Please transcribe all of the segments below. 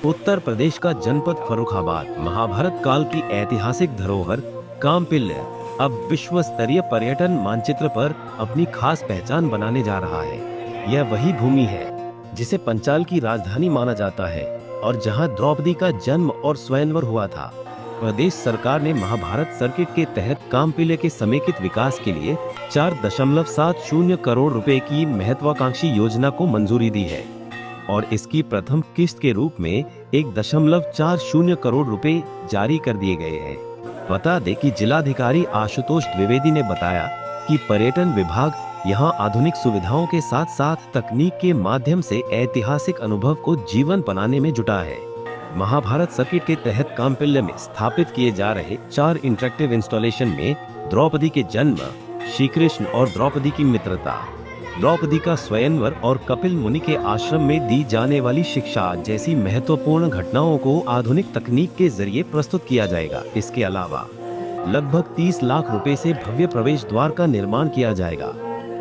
उत्तर प्रदेश का जनपद फर्रुखाबाद महाभारत काल की ऐतिहासिक धरोहर काम्पिल्य अब विश्व स्तरीय पर्यटन मानचित्र पर अपनी खास पहचान बनाने जा रहा है। यह वही भूमि है जिसे पंचाल की राजधानी माना जाता है और जहां द्रौपदी का जन्म और स्वयंवर हुआ था। प्रदेश सरकार ने महाभारत सर्किट के तहत काम्पिल्य के समेकित विकास के लिए 4.70 करोड़ रुपए की महत्वाकांक्षी योजना को मंजूरी दी है और इसकी प्रथम किस्त के रूप में 1.40 करोड़ रुपए जारी कर दिए गए हैं। बता दें कि जिलाधिकारी आशुतोष द्विवेदी ने बताया कि पर्यटन विभाग यहां आधुनिक सुविधाओं के साथ साथ तकनीक के माध्यम से ऐतिहासिक अनुभव को जीवन बनाने में जुटा है। महाभारत सर्किट के तहत काम्पिल्य में स्थापित किए जा रहे 4 इंटरेक्टिव इंस्टॉलेशन में द्रौपदी के जन्म, श्री कृष्ण और द्रौपदी की मित्रता, द्रौपदी का स्वयंवर और कपिल मुनि के आश्रम में दी जाने वाली शिक्षा जैसी महत्वपूर्ण घटनाओं को आधुनिक तकनीक के जरिए प्रस्तुत किया जाएगा। इसके अलावा लगभग 30 लाख रुपए से भव्य प्रवेश द्वार का निर्माण किया जाएगा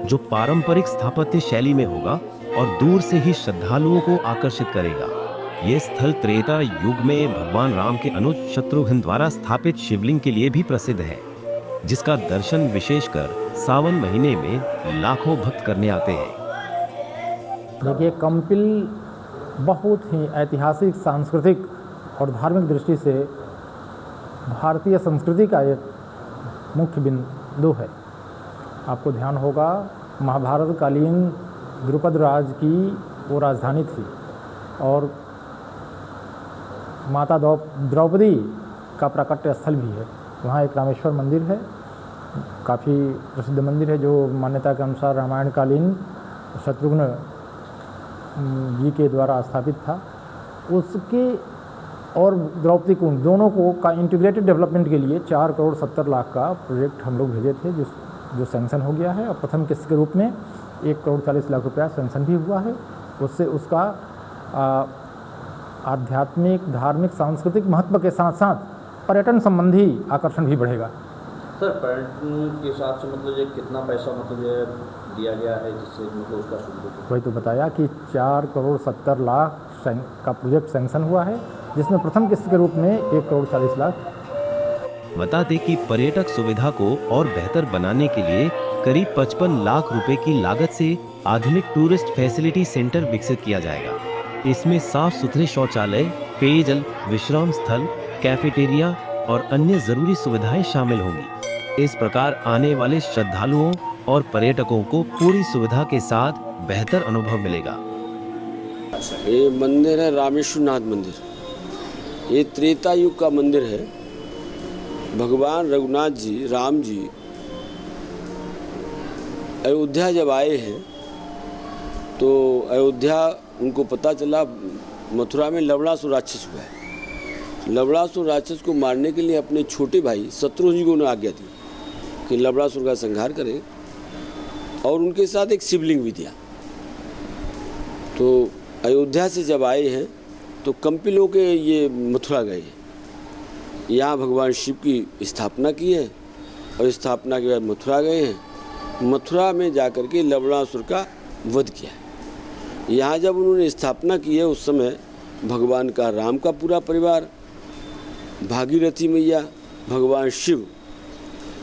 जो पारंपरिक स्थापत्य शैली में होगा और दूर से ही श्रद्धालुओं को आकर्षित करेगा। ये स्थल त्रेता युग में भगवान राम के अनुज शत्रुघ्न द्वारा स्थापित शिवलिंग के लिए भी प्रसिद्ध है, जिसका दर्शन विशेषकर सावन महीने में लाखों भक्त करने आते हैं। देखिए, काम्पिल बहुत ही ऐतिहासिक, सांस्कृतिक और धार्मिक दृष्टि से भारतीय संस्कृति का एक मुख्य बिंदु है। आपको ध्यान होगा, महाभारत कालीन द्रुपद राज की वो राजधानी थी और माता द्रौपदी का प्राकट्य स्थल भी है। वहाँ एक रामेश्वर मंदिर है, काफ़ी प्रसिद्ध मंदिर है जो मान्यता के अनुसार रामायण कालीन शत्रुघ्न जी के द्वारा स्थापित था। उसके और द्रौपदी कुंड दोनों को का इंटीग्रेटेड डेवलपमेंट के लिए 4.70 करोड़ का प्रोजेक्ट हम लोग भेजे थे जो सैंक्शन हो गया है और प्रथम किस्त के रूप में 1.40 करोड़ रुपया सैंक्शन भी हुआ है। उससे उसका आध्यात्मिक, धार्मिक, सांस्कृतिक महत्व के साथ साथ पर्यटन संबंधी आकर्षण भी बढ़ेगा। सर, पर्यटन के हिसाब से मतलब ये कितना पैसा मतलब ये दिया गया है जिससे मतलब उसका शुरू? वही तो बताया कि 4.70 करोड़ का प्रोजेक्ट सैंक्शन हुआ है जिसमें प्रथम किस्त के रूप में 1.40 करोड़। बता दें कि पर्यटक सुविधा को और बेहतर बनाने के लिए करीब 55 लाख रुपए की लागत से आधुनिक टूरिस्ट फैसिलिटी सेंटर विकसित किया जाएगा। इसमें साफ सुथरे शौचालय, पेयजल, विश्राम स्थल, कैफेटेरिया और अन्य जरूरी सुविधाएं शामिल होंगी। इस प्रकार आने वाले श्रद्धालुओं और पर्यटकों को पूरी सुविधा के साथ बेहतर अनुभव मिलेगा। ये मंदिर है रामेश्वरनाथ मंदिर। ये त्रेता युग का मंदिर है। भगवान रघुनाथ जी, राम जी अयोध्या जब आए हैं तो अयोध्या उनको पता चला मथुरा में लवणासुर राक्षस हुआ है। लवणासुर राक्षस को मारने के लिए अपने छोटे भाई शत्रुघ्न जी को उन्हें आज्ञा दी कि लवणासुर का संहार करें और उनके साथ एक शिवलिंग भी दिया। तो अयोध्या से जब आए हैं तो कंपिल होके ये मथुरा गए। यहाँ भगवान शिव की स्थापना की है और स्थापना के बाद मथुरा गए हैं। मथुरा में जाकर के लवणासुर का वध किया है। यहाँ जब उन्होंने स्थापना की है उस समय भगवान का राम का पूरा परिवार, भागीरथी मैया, भगवान शिव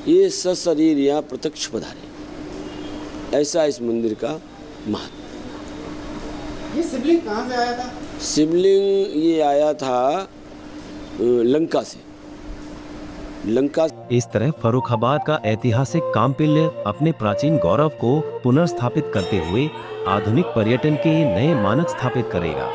ये सशरीर यहाँ प्रत्यक्ष पधारे। ऐसा इस मंदिर का महत्व। ये शिवलिंग कहाँ से आया था? शिवलिंग ये आया था लंका से। लंका। इस तरह फर्रुखाबाद का ऐतिहासिक काम्पिल्य अपने प्राचीन गौरव को पुनर्स्थापित करते हुए आधुनिक पर्यटन के नए मानक स्थापित करेगा।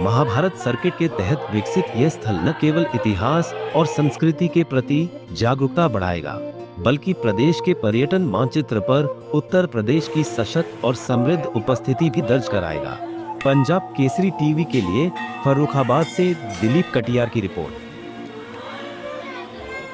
महाभारत सर्किट के तहत विकसित यह स्थल न केवल इतिहास और संस्कृति के प्रति जागरूकता बढ़ाएगा, बल्कि प्रदेश के पर्यटन मानचित्र पर उत्तर प्रदेश की सशक्त और समृद्ध उपस्थिति भी दर्ज कराएगा। पंजाब केसरी टीवी के लिए फर्रुखाबाद से दिलीप कटियार की रिपोर्ट।